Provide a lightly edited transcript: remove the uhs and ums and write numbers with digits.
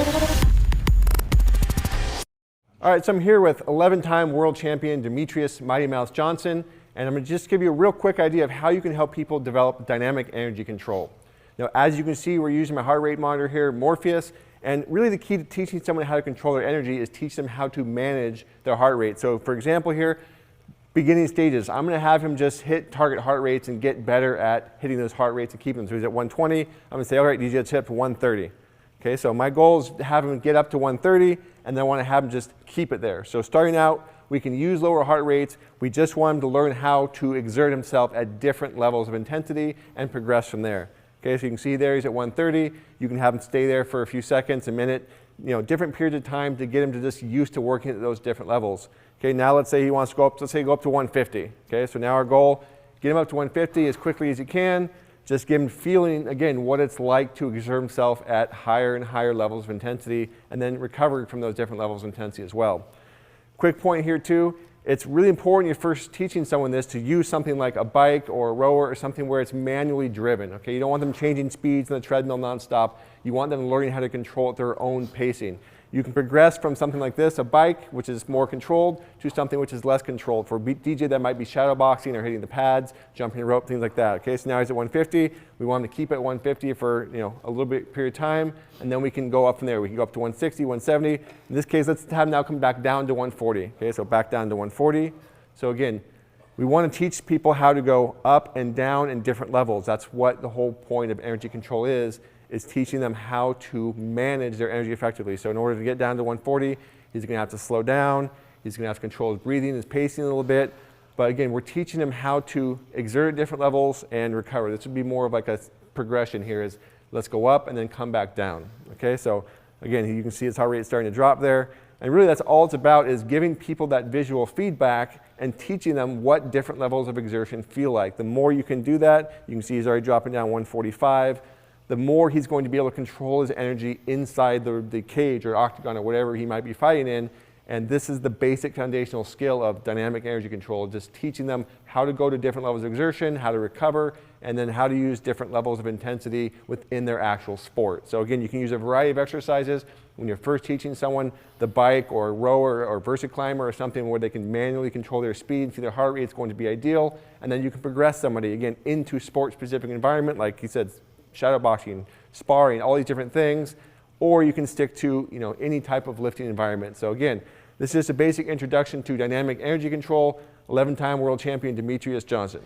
All right, so I'm here with 11-time world champion Demetrious Mighty Mouse Johnson, and I'm going to just give you a real quick idea of how you can help people develop dynamic energy control. Now, as you can see, we're using my heart rate monitor here, Morpheus, and really the key to teaching someone how to control their energy is teach them how to manage their heart rate. So for example here, beginning stages, I'm going to have him just hit target heart rates and get better at hitting those heart rates and keep them. So he's at 120, I'm going to say, all right, DJ, let's hit up to 130. Okay, so my goal is to have him get up to 130, and then I want to have him just keep it there. So starting out, we can use lower heart rates. We just want him to learn how to exert himself at different levels of intensity and progress from there. Okay, so you can see there he's at 130. You can have him stay there for a few seconds, a minute, different periods of time to get him to just used to working at those different levels. Okay, now let's say he wants to go up, let's say go up to 150. Okay, so now our goal, get him up to 150 as quickly as you can. Just give him feeling, again, what it's like to exert himself at higher and higher levels of intensity and then recover from those different levels of intensity as well. Quick point here too, it's really important you're first teaching someone this to use something like a bike or a rower or something where it's manually driven. Okay, you don't want them changing speeds on the treadmill nonstop. You want them learning how to control at their own pacing. You can progress from something like this, a bike, which is more controlled, to something which is less controlled. For DJ, that might be shadow boxing or hitting the pads, jumping rope, things like that. Okay, so now he's at 150. We want him to keep it at 150 for a little bit period of time, and then we can go up from there. We can go up to 160, 170. In this case, let's have him now come back down to 140. Okay, so back down to 140. So again, we want to teach people how to go up and down in different levels. That's what the whole point of energy control is teaching them how to manage their energy effectively. So in order to get down to 140, he's going to have to slow down. He's going to have to control his breathing, his pacing a little bit. But again, we're teaching him how to exert at different levels and recover. This would be more of like a progression here is let's go up and then come back down. Okay, so again, you can see his heart rate starting to drop there. And really that's all it's about is giving people that visual feedback and teaching them what different levels of exertion feel like. The more you can do that, you can see he's already dropping down 145. The more he's going to be able to control his energy inside the cage or octagon or whatever he might be fighting in. And this is the basic foundational skill of dynamic energy control, just teaching them how to go to different levels of exertion, how to recover, and then how to use different levels of intensity within their actual sport. So again, you can use a variety of exercises when you're first teaching someone the bike or rower or VersaClimber or something where they can manually control their speed, see their heart rate is going to be ideal. And then you can progress somebody, again, into sport-specific environment, like he said, shadow boxing, sparring, all these different things, or you can stick to any type of lifting environment. So again, this is just a basic introduction to dynamic energy control. 11-time world champion Demetrious Johnson.